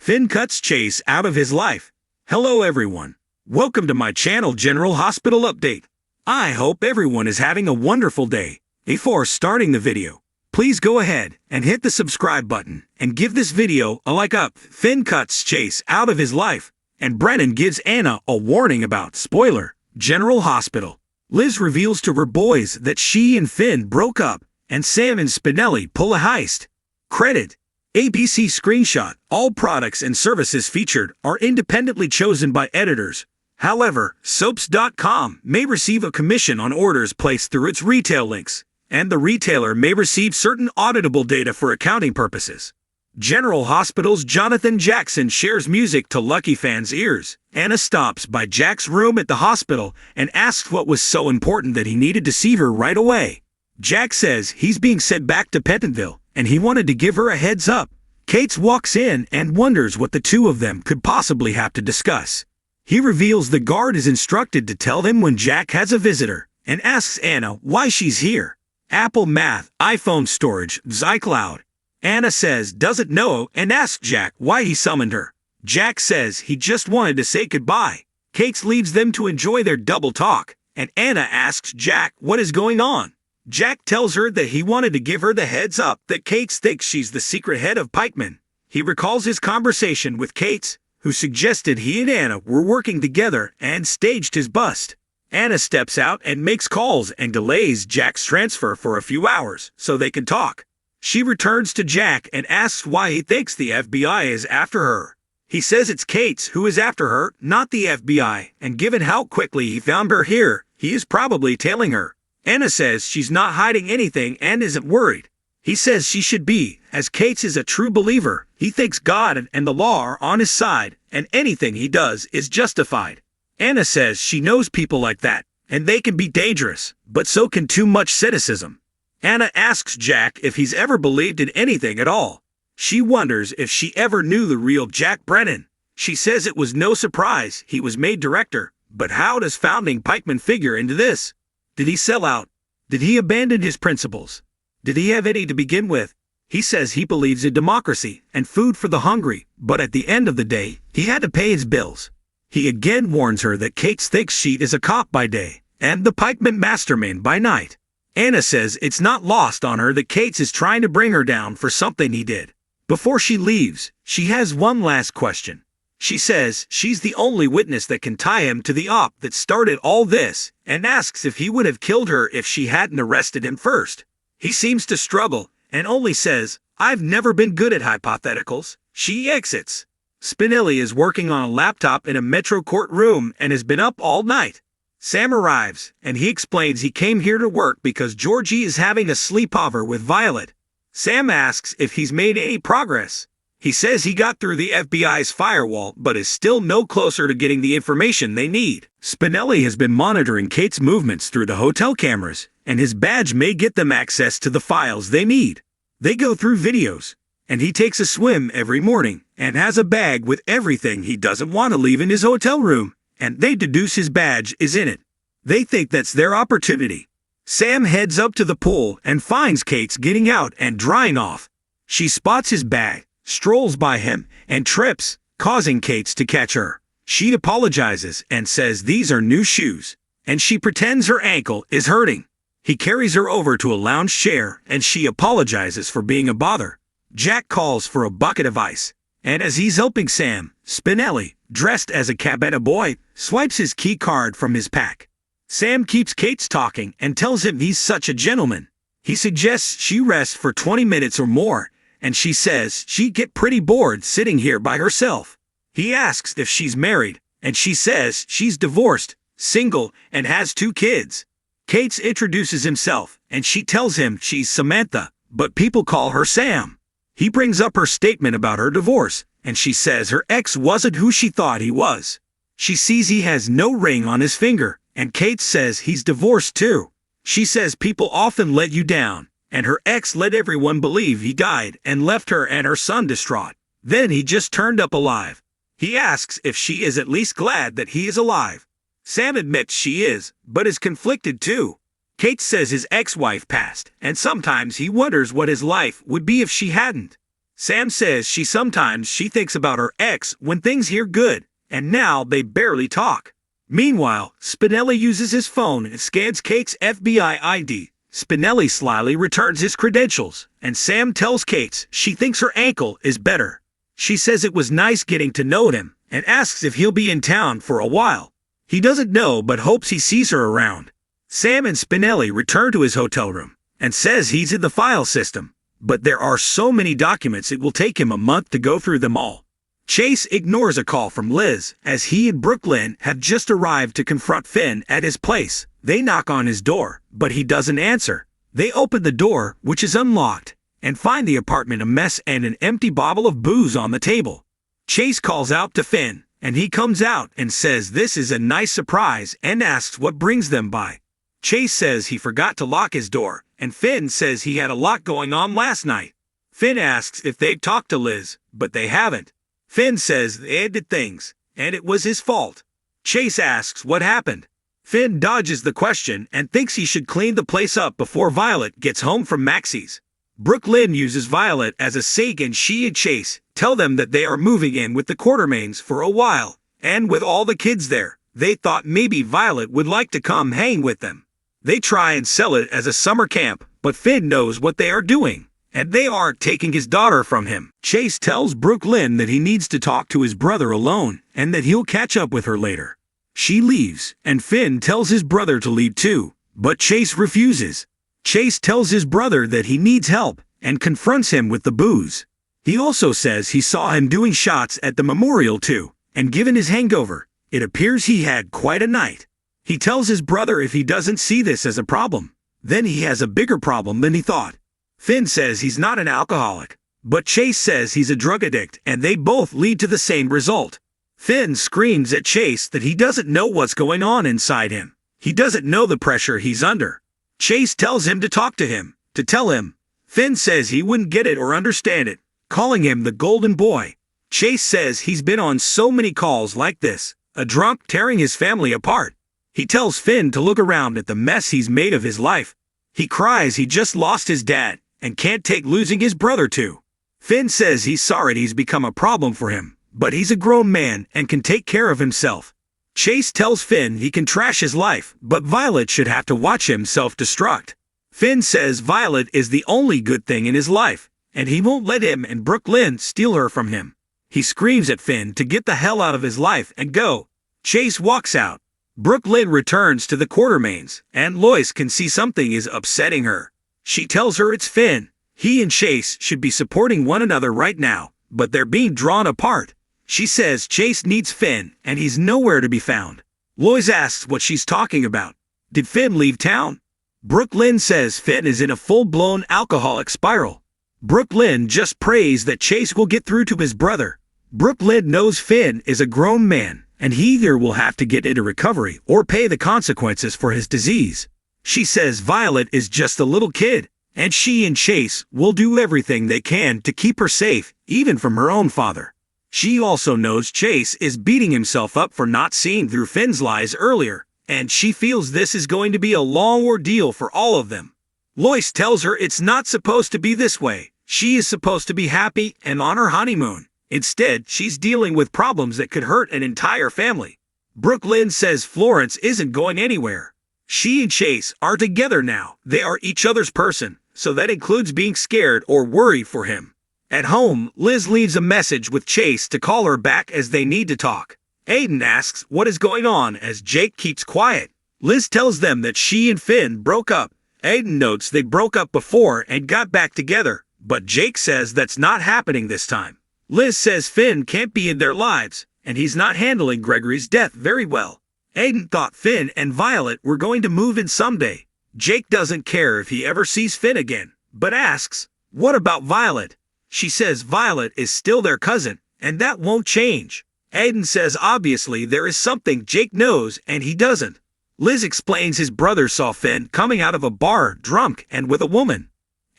Finn cuts Chase out of his life. Hello everyone. Welcome to my channel General Hospital Update. I hope everyone is having a wonderful day. Before starting the video, please go ahead and hit the subscribe button and give this video a like up. Finn cuts Chase out of his life, and Brennan gives Anna a warning about, spoiler, General Hospital. Liz reveals to her boys that she and Finn broke up, and Sam and Spinelli pull a heist. Credit: ABC screenshot. All products and services featured are independently chosen by editors. However, Soaps.com may receive a commission on orders placed through its retail links, and the retailer may receive certain auditable data for accounting purposes. General Hospital's Jonathan Jackson shares music to Lucky fans' ears. Anna stops by Jack's room at the hospital and asks what was so important that he needed to see her right away. Jack says he's being sent back to Pentonville, and he wanted to give her a heads up. Kate walks in and wonders what the two of them could possibly have to discuss. He reveals the guard is instructed to tell them when Jack has a visitor, and asks Anna why she's here. Apple Math, iPhone storage, iCloud. Anna says doesn't know and asks Jack why he summoned her. Jack says he just wanted to say goodbye. Kate leaves them to enjoy their double talk, and Anna asks Jack what is going on. Jack tells her that he wanted to give her the heads up that Kate thinks she's the secret head of Pikeman. He recalls his conversation with Kate, who suggested he and Anna were working together and staged his bust. Anna steps out and makes calls and delays Jack's transfer for a few hours so they can talk. She returns to Jack and asks why he thinks the FBI is after her. He says it's Kate who is after her, not the FBI, and given how quickly he found her here, he is probably tailing her. Anna says she's not hiding anything and isn't worried. He says she should be, as Kate is a true believer. He thinks God and the law are on his side, and anything he does is justified. Anna says she knows people like that, and they can be dangerous, but so can too much cynicism. Anna asks Jack if he's ever believed in anything at all. She wonders if she ever knew the real Jack Brennan. She says it was no surprise he was made director, but how does founding Pikeman figure into this? Did he sell out? Did he abandon his principles? Did he have any to begin with? He says he believes in democracy and food for the hungry, but at the end of the day, he had to pay his bills. He again warns her that Kate thinks she is a cop by day, and the Pikeman mastermind by night. Anna says it's not lost on her that Kate is trying to bring her down for something he did. Before she leaves, she has one last question. She says she's the only witness that can tie him to the op that started all this, and asks if he would have killed her if she hadn't arrested him first. He seems to struggle, and only says, "I've never been good at hypotheticals." She exits. Spinelli is working on a laptop in a Metro Court room and has been up all night. Sam arrives, and he explains he came here to work because Georgie is having a sleepover with Violet. Sam asks if he's made any progress. He says he got through the FBI's firewall but is still no closer to getting the information they need. Spinelli has been monitoring Kate's movements through the hotel cameras, and his badge may get them access to the files they need. They go through videos, and he takes a swim every morning and has a bag with everything he doesn't want to leave in his hotel room, and they deduce his badge is in it. They think that's their opportunity. Sam heads up to the pool and finds Kate getting out and drying off. She spots his bag, strolls by him, and trips, causing Kate to catch her. She apologizes and says these are new shoes, and she pretends her ankle is hurting. He carries her over to a lounge chair, and she apologizes for being a bother. Jack calls for a bucket of ice, and as he's helping Sam, Spinelli, dressed as a cabana boy, swipes his key card from his pack. Sam keeps Kate talking and tells him he's such a gentleman. He suggests she rest for 20 minutes or more, and she says she'd get pretty bored sitting here by herself. He asks if she's married, and she says she's divorced, single, and has 2 kids. Kate introduces himself, and she tells him she's Samantha, but people call her Sam. He brings up her statement about her divorce, and she says her ex wasn't who she thought he was. She sees he has no ring on his finger, and Kate says he's divorced too. She says people often let you down, and her ex let everyone believe he died and left her and her son distraught. Then he just turned up alive. He asks if she is at least glad that he is alive. Sam admits she is, but is conflicted too. Kate says his ex-wife passed, and sometimes he wonders what his life would be if she hadn't. Sam says sometimes she thinks about her ex when things here good, and now they barely talk. Meanwhile, Spinelli uses his phone and scans Kate's FBI ID. Spinelli slyly returns his credentials, and Sam tells Kate she thinks her ankle is better. She says it was nice getting to know him, and asks if he'll be in town for a while. He doesn't know but hopes he sees her around. Sam and Spinelli return to his hotel room, and says he's in the file system, but there are so many documents it will take him a month to go through them all. Chase ignores a call from Liz, as he and Brooklyn have just arrived to confront Finn at his place. They knock on his door, but he doesn't answer. They open the door, which is unlocked, and find the apartment a mess and an empty bottle of booze on the table. Chase calls out to Finn, and he comes out and says this is a nice surprise and asks what brings them by. Chase says he forgot to lock his door, and Finn says he had a lot going on last night. Finn asks if they've talked to Liz, but they haven't. Finn says they did things, and it was his fault. Chase asks what happened. Finn dodges the question and thinks he should clean the place up before Violet gets home from Maxie's. Brooklyn uses Violet as a sage, and she and Chase tell them that they are moving in with the Quartermains for a while, and with all the kids there, they thought maybe Violet would like to come hang with them. They try and sell it as a summer camp, but Finn knows what they are doing, and they aren't taking his daughter from him. Chase tells Brooklyn that he needs to talk to his brother alone, and that he'll catch up with her later. She leaves, and Finn tells his brother to leave too, but Chase refuses. Chase tells his brother that he needs help, and confronts him with the booze. He also says he saw him doing shots at the memorial too, and given his hangover, it appears he had quite a night. He tells his brother if he doesn't see this as a problem, then he has a bigger problem than he thought. Finn says he's not an alcoholic, but Chase says he's a drug addict, and they both lead to the same result. Finn screams at Chase that he doesn't know what's going on inside him. He doesn't know the pressure he's under. Chase tells him to talk to him, to tell him. Finn says he wouldn't get it or understand it, calling him the golden boy. Chase says he's been on so many calls like this, a drunk tearing his family apart. He tells Finn to look around at the mess he's made of his life. He cries he just lost his dad, and can't take losing his brother too. Finn says he's sorry he's become a problem for him, but he's a grown man and can take care of himself. Chase tells Finn he can trash his life, but Violet should have to watch him self-destruct. Finn says Violet is the only good thing in his life, and he won't let him and Brooklyn steal her from him. He screams at Finn to get the hell out of his life and go. Chase walks out. Brooklyn returns to the Quartermains, and Lois can see something is upsetting her. She tells her it's Finn. He and Chase should be supporting one another right now, but they're being drawn apart. She says Chase needs Finn, and he's nowhere to be found. Lois asks what she's talking about. Did Finn leave town? Brooklyn says Finn is in a full-blown alcoholic spiral. Brooklyn just prays that Chase will get through to his brother. Brooklyn knows Finn is a grown man, and he either will have to get into recovery or pay the consequences for his disease. She says Violet is just a little kid, and she and Chase will do everything they can to keep her safe, even from her own father. She also knows Chase is beating himself up for not seeing through Finn's lies earlier, and she feels this is going to be a long ordeal for all of them. Lois tells her it's not supposed to be this way. She is supposed to be happy and on her honeymoon. Instead, she's dealing with problems that could hurt an entire family. Brooklyn says Florence isn't going anywhere. She and Chase are together now. They are each other's person, so that includes being scared or worried for him. At home, Liz leaves a message with Chase to call her back as they need to talk. Aiden asks what is going on as Jake keeps quiet. Liz tells them that she and Finn broke up. Aiden notes they broke up before and got back together, but Jake says that's not happening this time. Liz says Finn can't be in their lives, and he's not handling Gregory's death very well. Aiden thought Finn and Violet were going to move in someday. Jake doesn't care if he ever sees Finn again, but asks, what about Violet? She says Violet is still their cousin, and that won't change. Aiden says obviously there is something Jake knows and he doesn't. Liz explains his brother saw Finn coming out of a bar drunk and with a woman.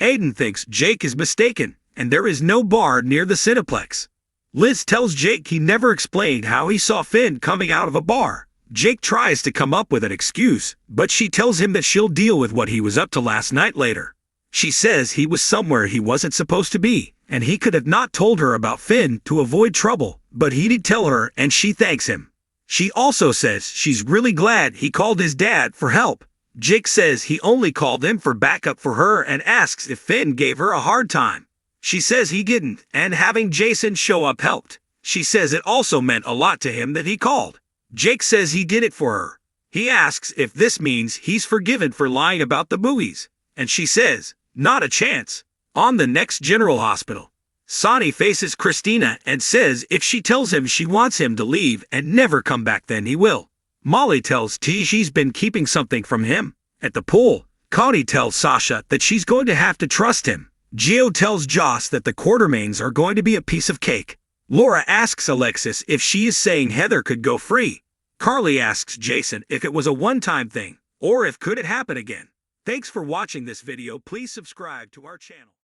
Aiden thinks Jake is mistaken, and there is no bar near the Cineplex. Liz tells Jake he never explained how he saw Finn coming out of a bar. Jake tries to come up with an excuse, but she tells him that she'll deal with what he was up to last night later. She says he was somewhere he wasn't supposed to be, and he could have not told her about Finn to avoid trouble, but he did tell her and she thanks him. She also says she's really glad he called his dad for help. Jake says he only called him for backup for her and asks if Finn gave her a hard time. She says he didn't, and having Jason show up helped. She says it also meant a lot to him that he called. Jake says he did it for her. He asks if this means he's forgiven for lying about the movies, and she says, not a chance. On the next General Hospital, Sonny faces Christina and says if she tells him she wants him to leave and never come back then he will. Molly tells T she's been keeping something from him. At the pool, Connie tells Sasha that she's going to have to trust him. Gio tells Joss that the Quartermains are going to be a piece of cake. Laura asks Alexis if she is saying Heather could go free. Carly asks Jason if it was a one-time thing, or if could it happen again. Thanks for watching this video. Please subscribe to our channel.